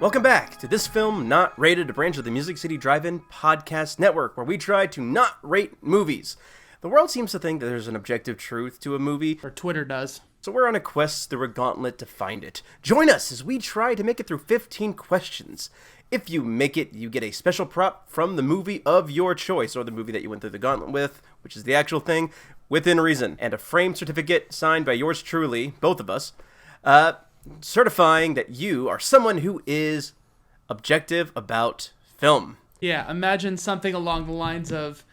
Welcome back to This Film Not Rated, a branch of the Music City Drive-In Podcast Network, where we try to not rate movies. The world seems to think that there's an objective truth to a movie. Or Twitter does. So we're on a quest through a gauntlet to find it. Join us as we try to make it through 15 questions. If you make it, you get a special prop from the movie of your choice, or the movie that you went through the gauntlet with, which is the actual thing, within reason, and a framed certificate signed by yours truly, both of us, certifying that you are someone who is objective about film. Yeah, imagine something along the lines of,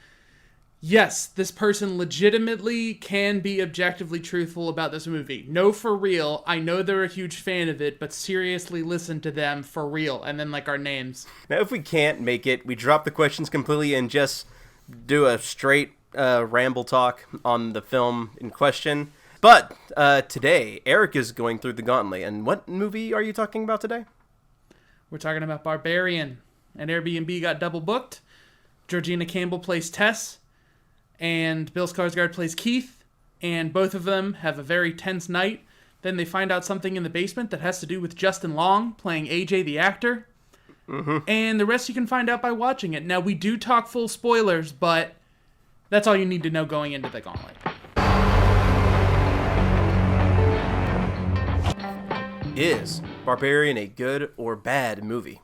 yes, this person legitimately can be objectively truthful about this movie. No, for real. I know they're a huge fan of it, but seriously listen to them for real. And then, like, our names. Now, if we can't make it, we drop the questions completely and just do a straight ramble talk on the film in question. But today, Eric is going through the gauntlet. And what movie are you talking about today? We're talking about Barbarian. And Airbnb got double booked. Georgina Campbell plays Tess. And Bill Skarsgård plays Keith. And both of them have a very tense night. Then they find out something in the basement that has to do with Justin Long playing AJ the actor. Mm-hmm. And the rest you can find out by watching it. Now, we do talk full spoilers, but that's all you need to know going into the gauntlet. Is Barbarian a good or bad movie?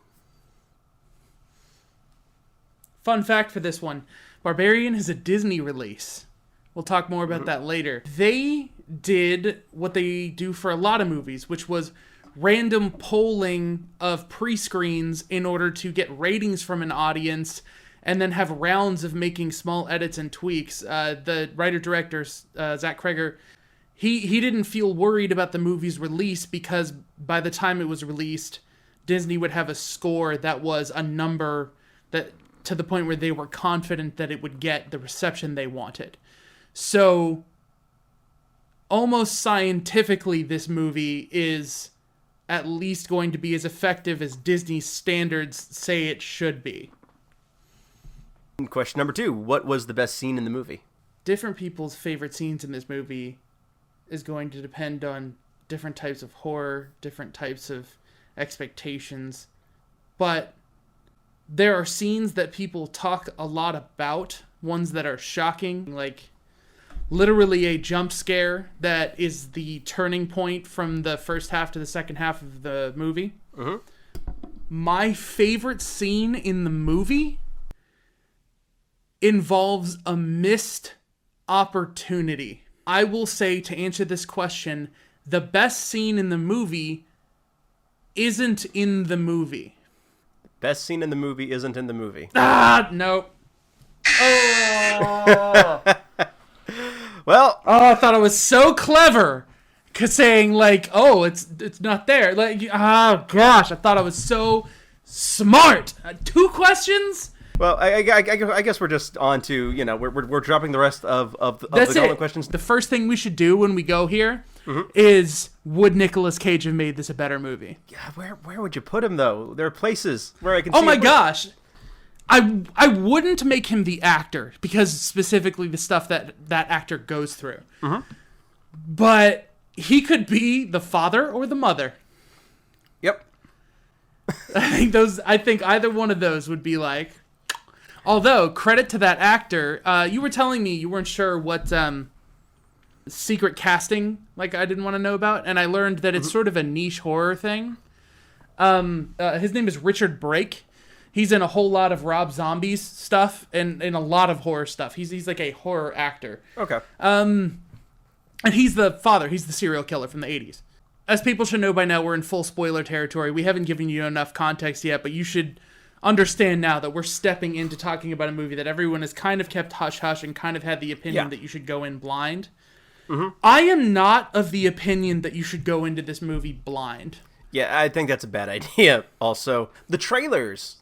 Fun fact for this one, Barbarian is a Disney release. We'll talk more about that later. They did what they do for a lot of movies, which was random polling of pre-screens in order to get ratings from an audience and then have rounds of making small edits and tweaks. The writer-director, Zach Kreger, He didn't feel worried about the movie's release because by the time it was released, Disney would have a score that was a number that to the point where they were confident that it would get the reception they wanted. So, almost scientifically, this movie is at least going to be as effective as Disney's standards say it should be. Question number 2. What was the best scene in the movie? Different people's favorite scenes in this movie is going to depend on different types of horror, different types of expectations. But there are scenes that people talk a lot about, ones that are shocking, like literally a jump scare that is the turning point from the first half to the second half of the movie. Mm-hmm. My favorite scene in the movie involves a missed opportunity. I will say, to answer this question, the best scene in the movie isn't in the movie. Best scene in the movie isn't in the movie. No. Oh. Well. Oh, I thought it was so clever. Saying, like, oh, it's not there. Like, oh, gosh, I thought I was so smart. 2 questions? Well, I guess we're just on to, we're dropping the rest of the gauntlet questions. The first thing we should do when we go here is, would Nicolas Cage have made this a better movie? Yeah, where would you put him, though? There are places where I can see... Oh my gosh! I wouldn't make him the actor, because specifically the stuff that actor goes through. Mm-hmm. But he could be the father or the mother. Yep. I think either one of those would be like... Although, credit to that actor, you were telling me you weren't sure what secret casting, like, I didn't want to know about, and I learned that it's sort of a niche horror thing. His name is Richard Brake. He's in a whole lot of Rob Zombie's stuff, and in a lot of horror stuff. He's like a horror actor. Okay. And he's the father. He's the serial killer from the 80s. As people should know by now, we're in full spoiler territory. We haven't given you enough context yet, but you should understand now that we're stepping into talking about a movie that everyone has kind of kept hush-hush and kind of had the opinion that you should go in blind. Mm-hmm. I am not of the opinion that you should go into this movie blind. Yeah, I think that's a bad idea also. The trailers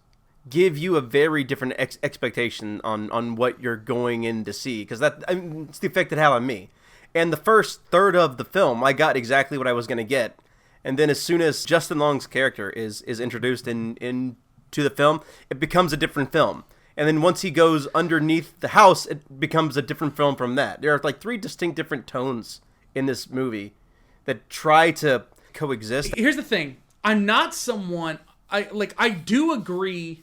give you a very different expectation on what you're going in to see, because it's the effect it had on me. And the first third of the film, I got exactly what I was going to get. And then as soon as Justin Long's character is introduced in to the film, it becomes a different film. And then once he goes underneath the house, it becomes a different film from that. There are like 3 distinct different tones in this movie that try to coexist. Here's the thing. I'm not someone... I do agree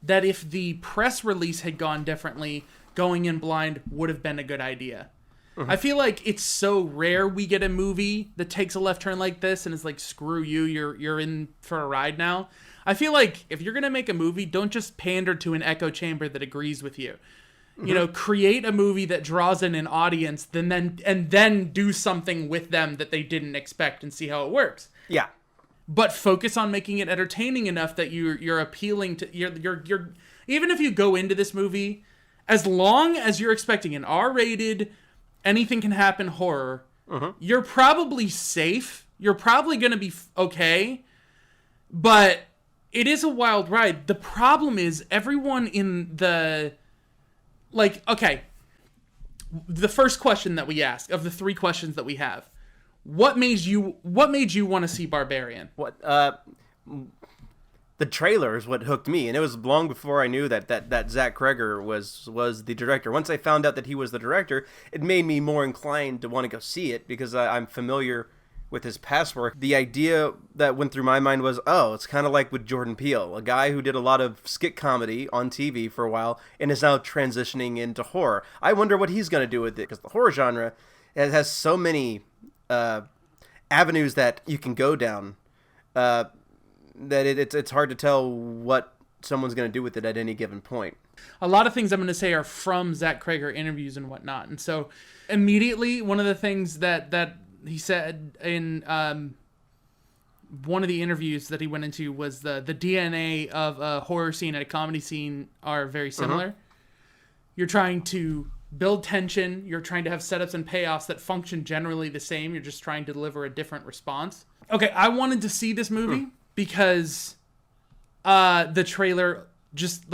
that if the press release had gone differently, going in blind would have been a good idea. I feel like it's so rare we get a movie that takes a left turn like this and is like, screw you, you're in for a ride now. I feel like if you're going to make a movie, don't just pander to an echo chamber that agrees with you. You know, create a movie that draws in an audience, then do something with them that they didn't expect and see how it works. Yeah. But focus on making it entertaining enough that you're appealing to you're even if you go into this movie, as long as you're expecting an R-rated, anything can happen horror, you're probably safe. You're probably going to be okay. But it is a wild ride. The problem is everyone in the okay. The first question that we ask of the 3 questions that we have. What made you want to see Barbarian? The trailer is what hooked me, and it was long before I knew that Zach Cregger was the director. Once I found out that he was the director, it made me more inclined to want to go see it because I'm familiar with his past work. The idea that went through my mind was, it's kind of like with Jordan Peele, a guy who did a lot of skit comedy on TV for a while and is now transitioning into horror. I wonder what he's going to do with it, because the horror genre has so many avenues that you can go down that it's hard to tell what someone's going to do with it at any given point. A lot of things I'm going to say are from Zach Cregger interviews and whatnot. And so immediately, one of the things that he said in one of the interviews that he went into was the DNA of a horror scene and a comedy scene are very similar. You're trying to build tension. You're trying to have setups and payoffs that function generally the same. You're just trying to deliver a different response. Okay, I wanted to see this movie because the trailer just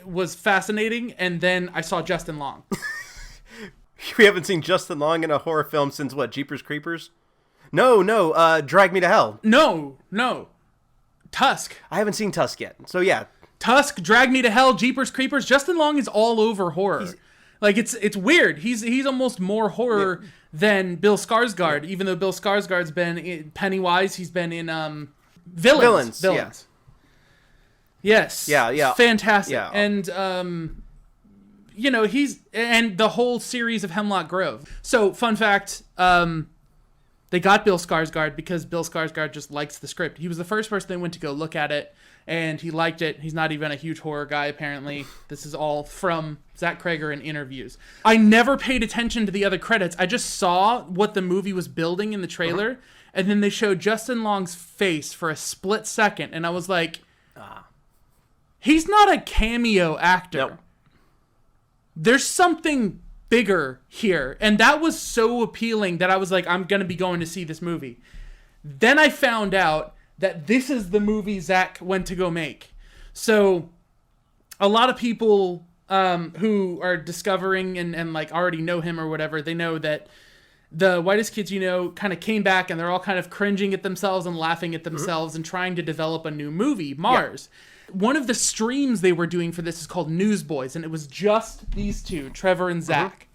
was fascinating, and then I saw Justin Long. We haven't seen Justin Long in a horror film since what, Jeepers Creepers? No, Drag Me to Hell. No, Tusk. I haven't seen Tusk yet, so yeah. Tusk, Drag Me to Hell, Jeepers Creepers. Justin Long is all over horror. It's weird. He's almost more horror than Bill Skarsgård, even though Bill Skarsgård's been in Pennywise. He's been in Villains. Yeah. Yes. Yeah. Fantastic. Yeah. And he's and the whole series of Hemlock Grove. So, fun fact, they got Bill Skarsgård because Bill Skarsgård just likes the script. He was the first person they went to go look at it, and he liked it. He's not even a huge horror guy, apparently. This is all from Zach Cregger in interviews. I never paid attention to the other credits. I just saw what the movie was building in the trailer, and then they showed Justin Long's face for a split second, and I was like, he's not a cameo actor. Nope. There's something bigger here. And that was so appealing that I was like, I'm going to be going to see this movie. Then I found out that this is the movie Zach went to go make. So a lot of people who are discovering and already know him or whatever, they know that the Whitest Kids You Know kind of came back and they're all kind of cringing at themselves and laughing at themselves and trying to develop a new movie, Mars. Yeah. One of the streams they were doing for this is called Newsboys, and it was just these two, Trevor and Zach.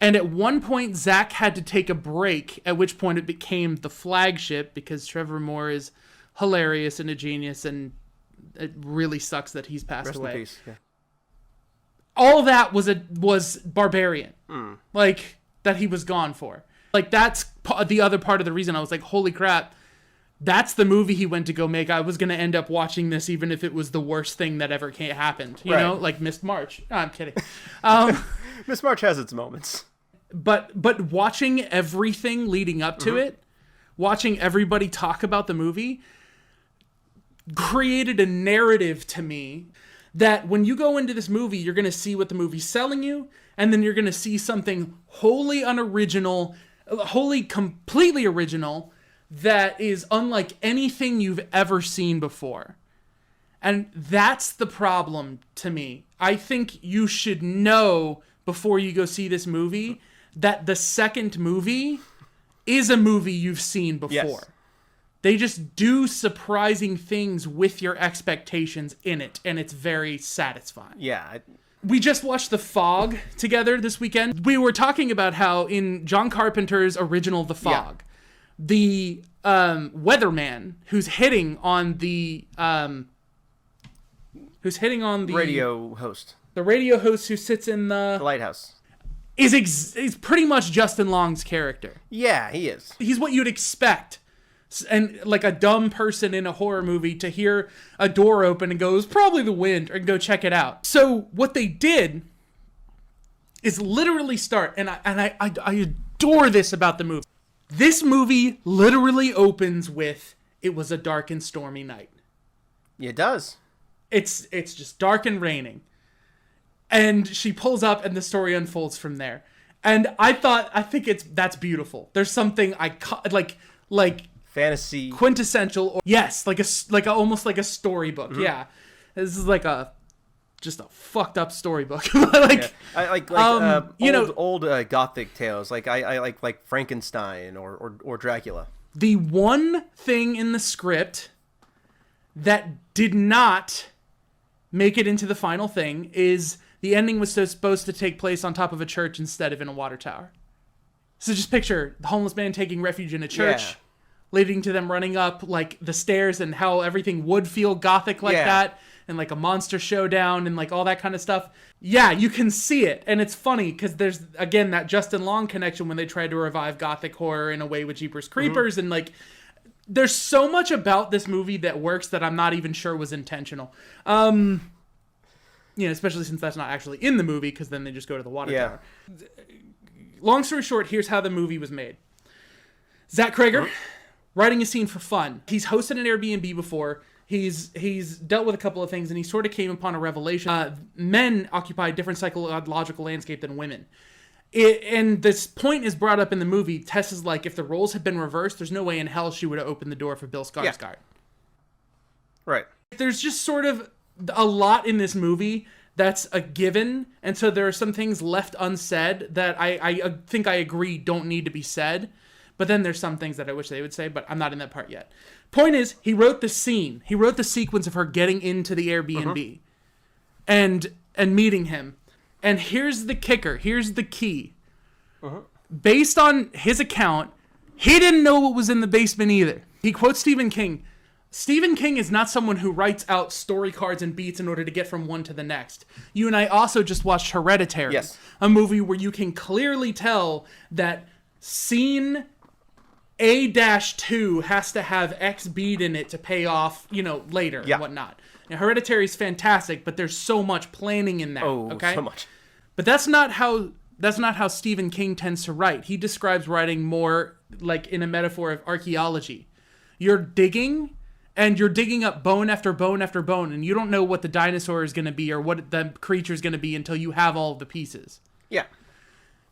And at one point, Zach had to take a break, at which point it became the flagship because Trevor Moore is hilarious and a genius, and it really sucks that he's passed away. Rest in peace. Yeah. All that was Barbarian, that he was gone for. That's the other part of the reason I was like, holy crap. That's the movie he went to go make. I was going to end up watching this even if it was the worst thing that ever happened. You know, like Missed March. No, I'm kidding. Missed March has its moments. But watching everything leading up to it, watching everybody talk about the movie, created a narrative to me that when you go into this movie, you're going to see what the movie's selling you, and then you're going to see something wholly unoriginal, wholly completely original, that is unlike anything you've ever seen before. And that's the problem to me. I think you should know before you go see this movie that the second movie is a movie you've seen before. Yes. They just do surprising things with your expectations in it, and it's very satisfying. Yeah. We just watched The Fog together this weekend. We were talking about how in John Carpenter's original The Fog, the weatherman who's hitting on the radio host. The radio host who sits in the lighthouse is pretty much Justin Long's character. Yeah, he is. He's what you'd expect. And like a dumb person in a horror movie to hear a door open and go, it's probably the wind, or go check it out. So what they did is literally start, and I adore this about the movie. This movie literally opens with, it was a dark and stormy night. It does. It's just dark and raining. And she pulls up and the story unfolds from there. And I think that's beautiful. There's something like fantasy quintessential, or yes, almost like a storybook. Mm-hmm. Yeah. This is like just a fucked up storybook. old gothic tales. I like Frankenstein or Dracula. The one thing in the script that did not make it into the final thing is the ending was supposed to take place on top of a church instead of in a water tower. So just picture the homeless man taking refuge in a church, leading to them running up like the stairs, and how everything would feel gothic like that, and like a monster showdown and like all that kind of stuff. Yeah, you can see it. And it's funny because there's, again, that Justin Long connection when they tried to revive gothic horror in a way with Jeepers Creepers. Mm-hmm. And like, there's so much about this movie that works that I'm not even sure was intentional. Especially since that's not actually in the movie, because then they just go to the water tower. Long story short, here's how the movie was made. Zach Krager, writing a scene for fun. He's hosted an Airbnb before. He's dealt with a couple of things, and he sort of came upon a revelation. Men occupy a different psychological landscape than women. And this point is brought up in the movie. Tess is like, if the roles had been reversed, there's no way in hell she would have opened the door for Bill Skarsgård. Yeah. Right. There's just sort of a lot in this movie that's a given, and so there are some things left unsaid that I think I agree don't need to be said, but then there's some things that I wish they would say, but I'm not in that part yet. Point is, he wrote the scene. He wrote the sequence of her getting into the Airbnb and meeting him. And here's the kicker. Here's the key. Based on his account, he didn't know what was in the basement either. He quotes Stephen King. Stephen King is not someone who writes out story cards and beats in order to get from one to the next. You and I also just watched Hereditary, a movie where you can clearly tell that scene A-2 has to have X beat in it to pay off, later and whatnot. Now, Hereditary is fantastic, but there's so much planning in that. Oh, so much. But that's not how Stephen King tends to write. He describes writing more like in a metaphor of archaeology. You're digging, and you're digging up bone after bone after bone, and you don't know what the dinosaur is going to be or what the creature is going to be until you have all of the pieces. Yeah.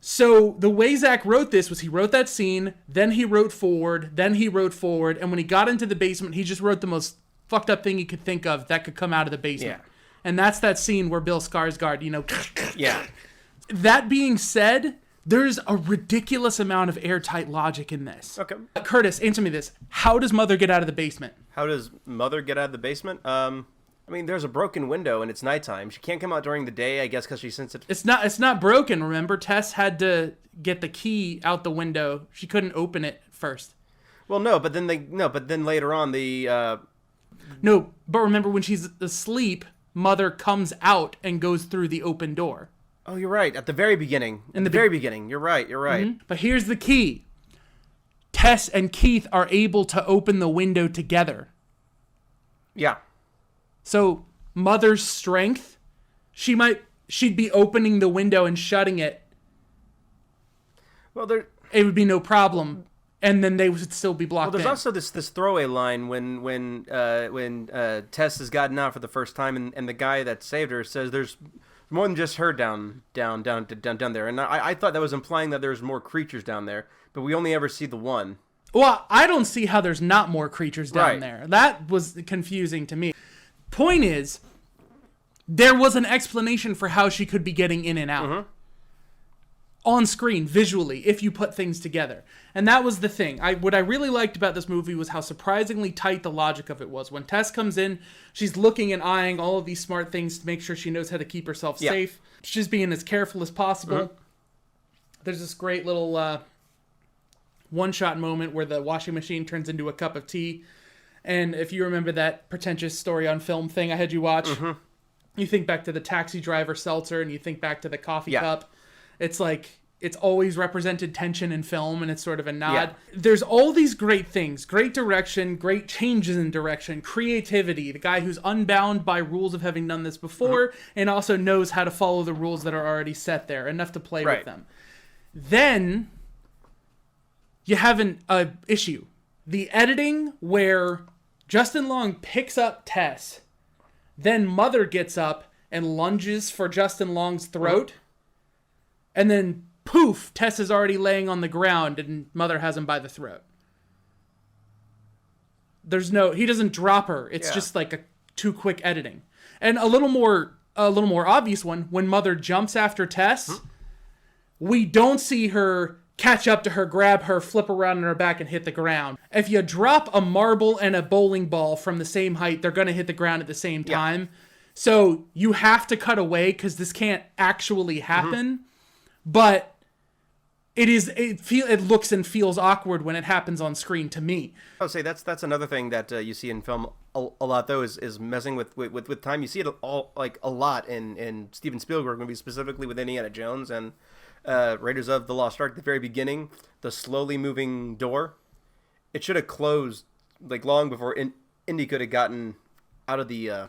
So the way Zach wrote this was he wrote that scene, then he wrote forward, and when he got into the basement, he just wrote the most fucked up thing he could think of that could come out of the basement. Yeah. And that's that scene where Bill Skarsgård, Yeah. That being said, there's a ridiculous amount of airtight logic in this. Okay. Curtis, answer me this. How does Mother get out of the basement? How does Mother get out of the basement? There's a broken window and it's nighttime. She can't come out during the day, I guess, because she's sensitive. It's not broken, remember? Tess had to get the key out the window. She couldn't open it first. Well, but then later on No, but remember when she's asleep, Mother comes out and goes through the open door. Oh, you're right. At the very beginning. Very beginning. You're right. Mm-hmm. But here's the key. Tess and Keith are able to open the window together. Yeah. So Mother's strength, she'd be opening the window and shutting it. Well, it would be no problem, and then they would still be blocked. Well, there's also this throwaway line when Tess has gotten out for the first time, and the guy that saved her says there's more than just her down there, and I thought that was implying that there's more creatures down there, but we only ever see the one. Well, I don't see how there's not more creatures down there. That was confusing to me. Point is, there was an explanation for how she could be getting in and out. On screen, visually, if you put things together. And that was the thing. What I really liked about this movie was how surprisingly tight the logic of it was. When Tess comes in, she's looking and eyeing all of these smart things to make sure she knows how to keep herself safe. She's being as careful as possible. There's this great little one-shot moment where the washing machine turns into a cup of tea. And if you remember that pretentious story on film thing I had you watch, you think back to the taxi driver seltzer and you think back to the coffee cup. It's like, it's always represented tension in film, and it's sort of a nod. Yeah. There's all these great things, great direction, great changes in direction, creativity, the guy who's unbound by rules of having done this before, and also knows how to follow the rules that are already set there, enough to play with them. Then you have an issue. The editing where Justin Long picks up Tess, then Mother gets up and lunges for Justin Long's throat, and then poof, Tess is already laying on the ground and Mother has him by the throat. He doesn't drop her. It's just like a too quick editing. And a little more obvious one, when Mother jumps after Tess, we don't see her catch up to her, grab her, flip around on her back and hit the ground. If you drop a marble and a bowling ball from the same height, they're going to hit the ground at the same time. So you have to cut away because this can't actually happen. But it looks and feels awkward when it happens on screen to me. I would say that's another thing that you see in film a lot though is messing with time. You see it all like a lot in Steven Spielberg movies, specifically with Indiana Jones and Raiders of the Lost Ark. At the very beginning, the slowly moving door, it should have closed like long before Indy could have gotten out of the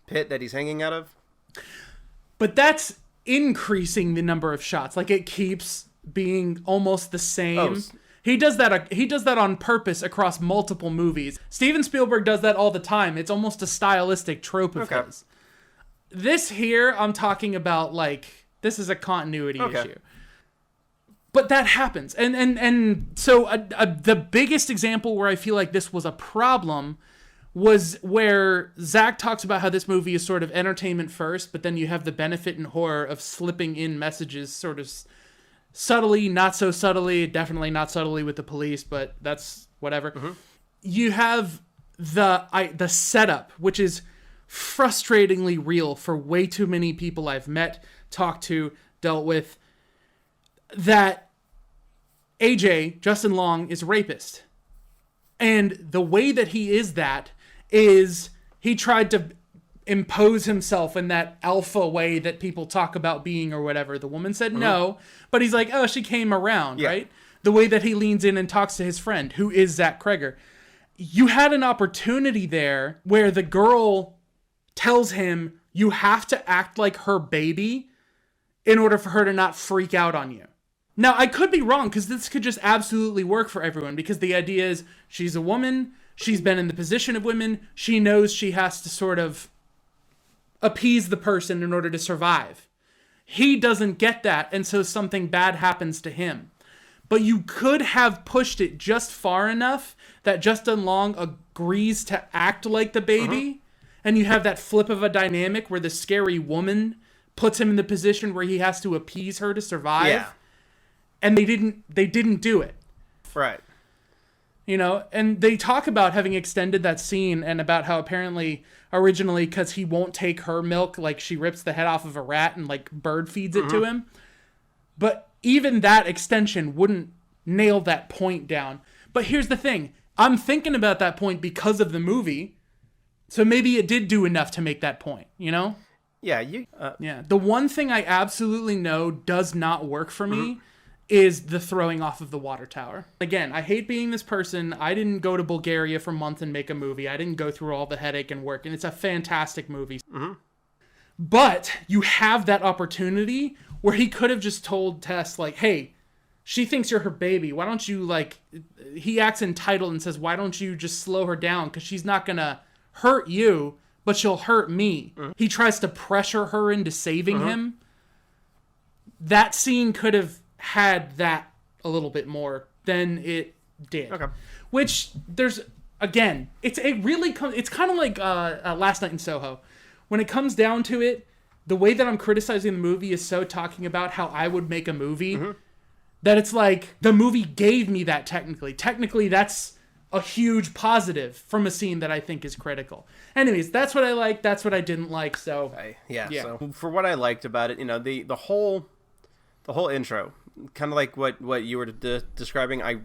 pit that he's hanging out of. But that's increasing the number of shots. Like, it keeps being almost the same. He does that on purpose across multiple movies. Steven Spielberg does that all the time. It's almost a stylistic trope of his. This here, I'm talking about, like, this is a continuity issue. But that happens. And so the biggest example where I feel like this was a problem was where Zach talks about how this movie is sort of entertainment first, but then you have the benefit and horror of slipping in messages sort of subtly, not so subtly, definitely not subtly with the police, but that's whatever. You have the setup, which is frustratingly real for way too many people I've met, talked to, dealt with, that AJ, Justin Long, is a rapist. And the way that he is that is he tried to impose himself in that alpha way that people talk about being or whatever. The woman said no, but he's like, oh, she came around, right? The way that he leans in and talks to his friend, who is Zach Kreger. You had an opportunity there where the girl tells him you have to act like her baby in order for her to not freak out on you. Now, I could be wrong, because this could just absolutely work for everyone, because the idea is she's a woman, she's been in the position of women, she knows she has to sort of appease the person in order to survive. He doesn't get that, and so something bad happens to him. But you could have pushed it just far enough that Justin Long agrees to act like the baby, and you have that flip of a dynamic where the scary woman puts him in the position where he has to appease her to survive. Yeah. And they didn't do it. Right. You know, and they talk about having extended that scene and about how apparently originally, because he won't take her milk, like she rips the head off of a rat and like bird feeds it to him. But even that extension wouldn't nail that point down. But here's the thing. I'm thinking about that point because of the movie. So maybe it did do enough to make that point, you know? Yeah. Yeah. The one thing I absolutely know does not work for me is the throwing off of the water tower. Again, I hate being this person. I didn't go to Bulgaria for months and make a movie. I didn't go through all the headache and work, and it's a fantastic movie. But you have that opportunity where he could have just told Tess, like, hey, she thinks you're her baby. Why don't you, like, he acts entitled and says, why don't you just slow her down? Because she's not going to hurt you, but she'll hurt me. He tries to pressure her into saving him. That scene could have had that a little bit more than it did. Which there's, again, it's kind of like Last Night in Soho. When it comes down to it, the way that I'm criticizing the movie is so talking about how I would make a movie that it's like the movie gave me that technically. Technically, that's a huge positive from a scene that I think is critical. Anyways, that's what I liked. That's what I didn't like. So So for what I liked about it, you know, the whole intro kind of like what you were describing. I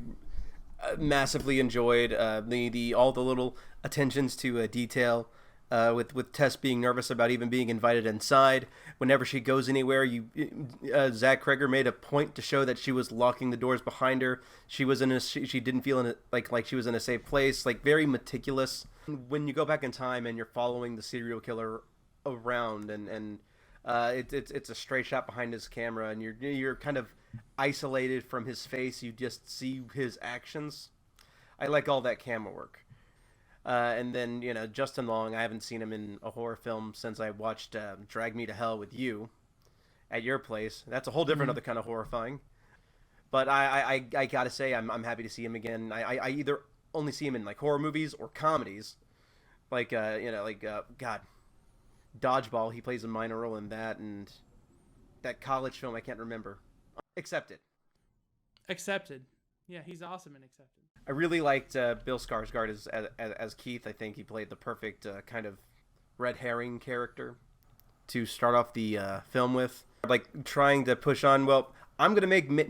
massively enjoyed the all the little attentions to detail. With Tess being nervous about even being invited inside. Whenever she goes anywhere, Zach Kreger made a point to show that she was locking the doors behind her. She was she didn't feel like she was in a safe place. Like, very meticulous. When you go back in time and you're following the serial killer around, and it's a straight shot behind his camera, and you're kind of isolated from his face. You just see his actions. I like all that camera work. And then, Justin Long, I haven't seen him in a horror film since I watched Drag Me to Hell with you at your place. That's a whole different other kind of horrifying. But I gotta say, I'm happy to see him again. I either only see him in, like, horror movies or comedies. Like, God, Dodgeball, he plays a minor role in that, and that college film, I can't remember. Accepted. Yeah, he's awesome in Accepted. I really liked Bill Skarsgård as Keith. I think he played the perfect kind of red herring character to start off the film with. Like, trying to push on, well, I'm going to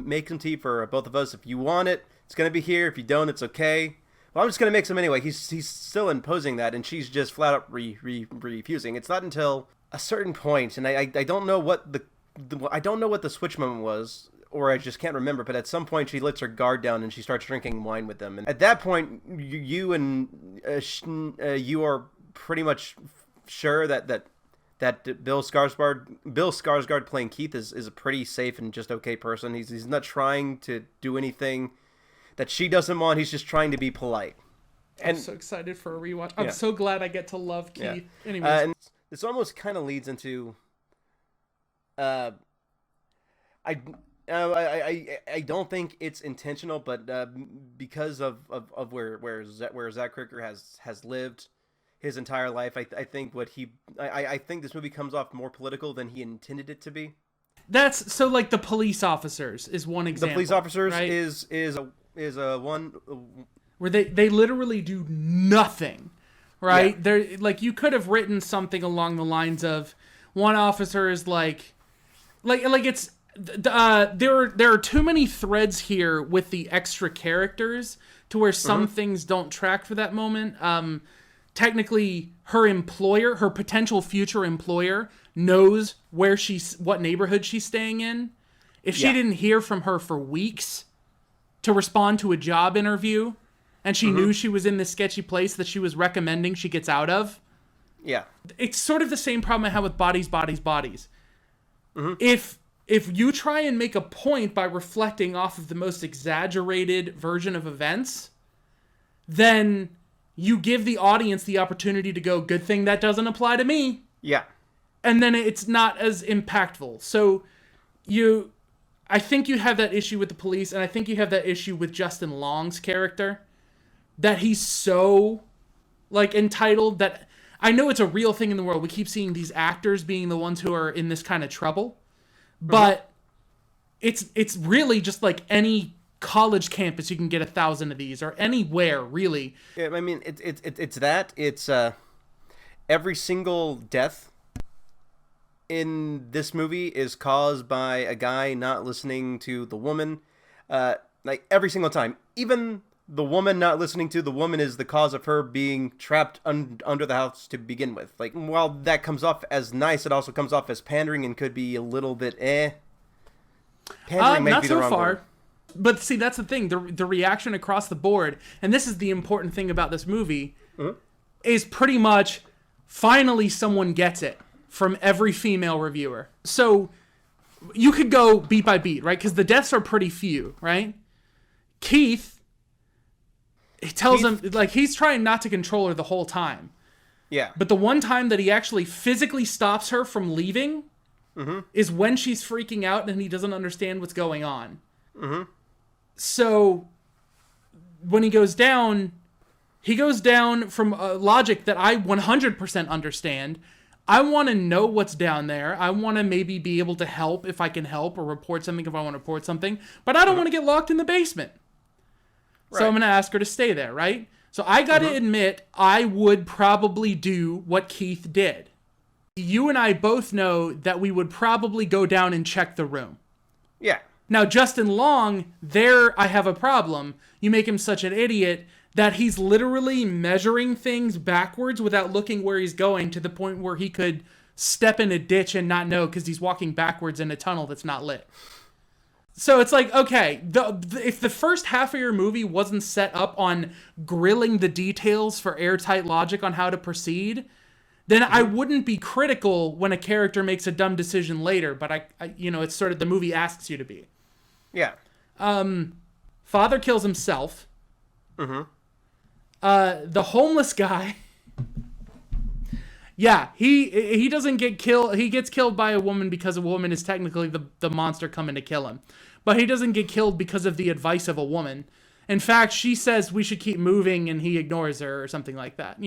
make some tea for both of us. If you want it, it's going to be here. If you don't, it's okay. Well, I'm just going to make some anyway. He's still imposing that, and she's just flat out refusing. It's not until a certain point, and I don't know what I don't know what the switch moment was, or I just can't remember, but at some point she lets her guard down and she starts drinking wine with them. And at that point, you are pretty much sure that Bill Skarsgård playing Keith is a pretty safe and just okay person. He's not trying to do anything that she doesn't want. He's just trying to be polite. And I'm so excited for a rewatch. I'm so glad I get to love Keith. Yeah. Anyways, and this almost kind of leads into I don't think it's intentional, but because of where Zach Kreger has lived his entire life, I think I think this movie comes off more political than he intended it to be. That's so, like, the police officers is one example. The police officers, right? is a one where they literally do nothing, right? Yeah. They're like, you could have written something along the lines of, one officer is like it's. There are too many threads here with the extra characters to where some things don't track for that moment. Technically, her potential future employer, knows what neighborhood she's staying in. If she didn't hear from her for weeks to respond to a job interview, and she knew she was in this sketchy place that she was recommending she gets out of, it's sort of the same problem I have with Bodies. If you try and make a point by reflecting off of the most exaggerated version of events, then you give the audience the opportunity to go, good thing that doesn't apply to me. Yeah. And then it's not as impactful. So I think you have that issue with the police, and I think you have that issue with Justin Long's character, that he's so, like, entitled that I know it's a real thing in the world. We keep seeing these actors being the ones who are in this kind of trouble. But it's really just like any college campus, you can get 1,000 of these, or anywhere, really. Yeah, I mean, it's every single death in this movie is caused by a guy not listening to the woman. Like, every single time. Even the woman not listening to the woman is the cause of her being trapped under the house to begin with. Like, while that comes off as nice, it also comes off as pandering and could be a little bit Pandering may be the wrong word. But see, that's the thing. The reaction across the board, and this is the important thing about this movie, is pretty much, finally someone gets it from every female reviewer. So you could go beat by beat, right? Because the deaths are pretty few, right? Keith, he tells him, like, he's trying not to control her the whole time. Yeah. But the one time that he actually physically stops her from leaving is when she's freaking out and he doesn't understand what's going on. So when he goes down from logic that I 100% understand. I want to know what's down there. I want to maybe be able to help if I can help, or report something if I want to report something. But I don't want to get locked in the basement. Right. So I'm going to ask her to stay there, right? So I got to admit, I would probably do what Keith did. You and I both know that we would probably go down and check the room. Yeah. Now, Justin Long, there I have a problem. You make him such an idiot that he's literally measuring things backwards without looking where he's going, to the point where he could step in a ditch and not know because he's walking backwards in a tunnel that's not lit. So it's like, okay, if the first half of your movie wasn't set up on grilling the details for airtight logic on how to proceed, then I wouldn't be critical when a character makes a dumb decision later. But I it's sort of the movie asks you to be. Yeah. Father kills himself. Mm-hmm. The homeless guy. Yeah, he doesn't get killed. He gets killed by a woman because a woman is technically the monster coming to kill him. But he doesn't get killed because of the advice of a woman. In fact, she says we should keep moving and he ignores her or something like that.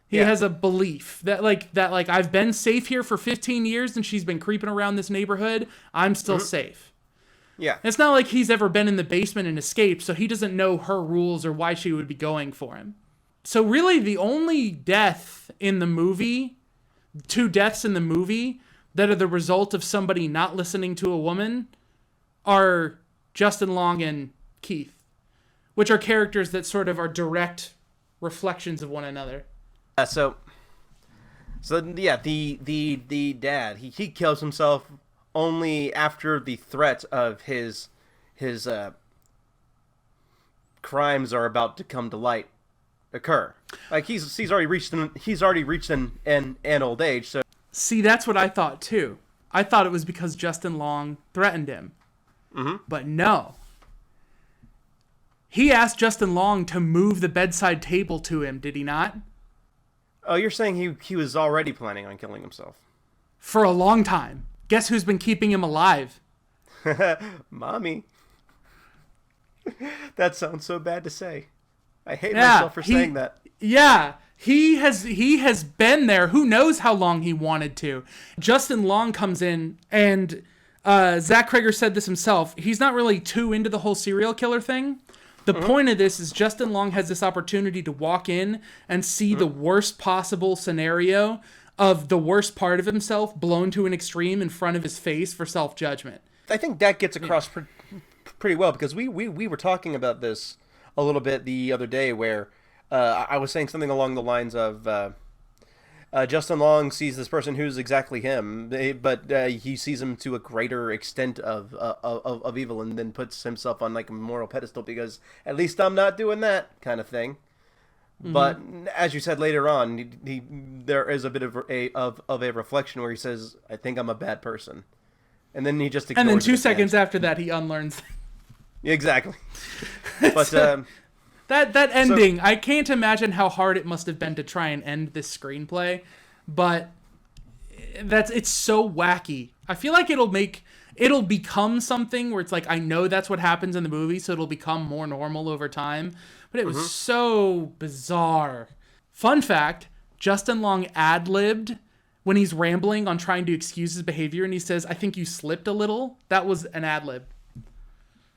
He has a belief that I've been safe here for 15 years and she's been creeping around this neighborhood. I'm still safe. Yeah. It's not like he's ever been in the basement and escaped, so he doesn't know her rules or why she would be going for him. So really the only death in the movie, 2 deaths in the movie that are the result of somebody not listening to a woman are Justin Long and Keith, which are characters that sort of are direct reflections of one another. So yeah, the dad, he kills himself only after the threat of his crimes are about to come to light occur. Like he's already reached an old age. So see, that's what I thought too. I thought it was because Justin Long threatened him. Mm-hmm. But no. He asked Justin Long to move the bedside table to him, did he not? Oh, you're saying he was already planning on killing himself? For a long time. Guess who's been keeping him alive? Mommy. That sounds so bad to say. I hate myself for saying that. Yeah. He has been there. Who knows how long he wanted to. Justin Long comes in, and Zach Krager said this himself. He's not really too into the whole serial killer thing. The point of this is Justin Long has this opportunity to walk in and see the worst possible scenario of the worst part of himself blown to an extreme in front of his face for self-judgment. I think that gets across pretty well, because we were talking about this a little bit the other day, where I was saying something along the lines of Justin Long sees this person who's exactly him, but he sees him to a greater extent of evil, and then puts himself on like a moral pedestal because at least I'm not doing that kind of thing. Mm-hmm. But as you said later on, there is a bit of a reflection where he says, "I think I'm a bad person," and then he just ignores and then it 2 seconds after that he unlearns. Exactly. But that ending, I can't imagine how hard it must have been to try and end this screenplay, but it's so wacky. I feel like it'll become something where it's like, I know that's what happens in the movie, so it'll become more normal over time. But it was so bizarre. Fun fact, Justin Long ad-libbed when he's rambling on trying to excuse his behavior, and he says, "I think you slipped a little." That was an ad-lib.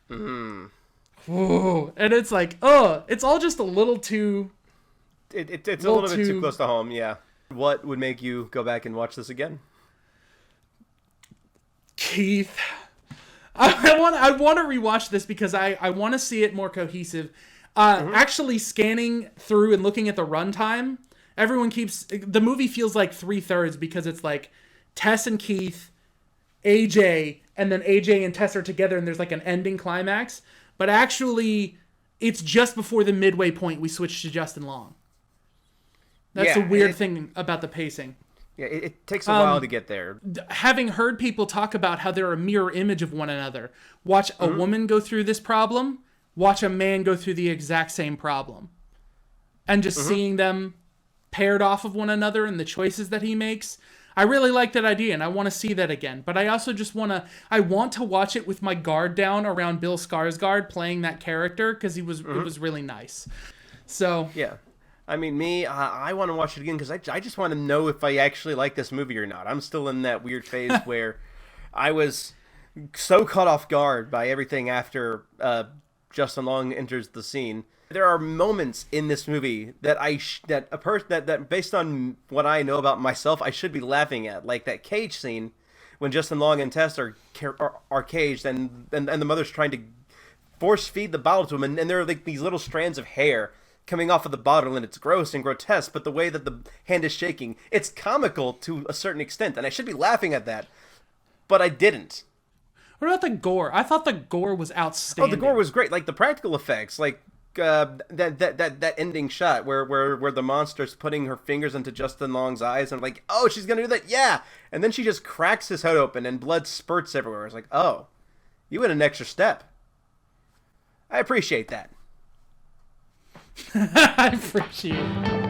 Whoa. And it's like, it's all just a little too... It's a little bit too close to home, yeah. What would make you go back and watch this again? Keith. I want to rewatch this because I want to see it more cohesive. Actually scanning through and looking at the runtime, the movie feels like 3/3 because it's like Tess and Keith, AJ, and then AJ and Tess are together and there's like an ending climax. But actually, it's just before the midway point we switch to Justin Long. That's the weird thing about the pacing. Yeah, it takes a while to get there. Having heard people talk about how they're a mirror image of one another, watch a woman go through this problem, watch a man go through the exact same problem. And just seeing them paired off of one another and the choices that he makes. I really like that idea, and I want to see that again. But I also just want to watch it with my guard down around Bill Skarsgård playing that character, because it was really nice. So yeah, I mean, I want to watch it again because I just want to know if I actually like this movie or not. I'm still in that weird phase where I was so caught off guard by everything after Justin Long enters the scene. There are moments in this movie that that based on what I know about myself, I should be laughing at, like that cage scene when Justin Long and Tess are caged, and the mother's trying to force feed the bottle to him, and there are like these little strands of hair coming off of the bottle, and it's gross and grotesque, but the way that the hand is shaking, it's comical to a certain extent, and I should be laughing at that, but I didn't. What about the gore? I thought the gore was outstanding. Oh, the gore was great. Like the practical effects, like that ending shot where the monster's putting her fingers into Justin Long's eyes, and I'm like, oh, she's gonna do that, yeah. And then she just cracks his head open, and blood spurts everywhere. It's like, oh, you went an extra step. I appreciate that. I appreciate it.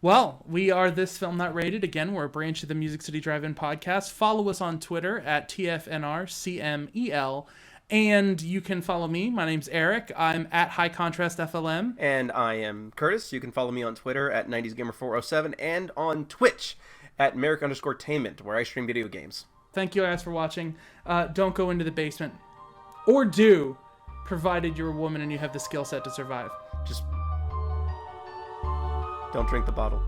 Well, we are This Film Not Rated. Again, we're a branch of the Music City Drive-In podcast. Follow us on Twitter at TFNRCMEL. And you can follow me. My name's Eric. I'm at High Contrast FLM. And I am Curtis. You can follow me on Twitter at 90sgamer407 and on Twitch at Merrick_tainment, where I stream video games. Thank you guys for watching. Don't go into the basement. Or do, provided you're a woman and you have the skill set to survive. Just don't drink the bottle.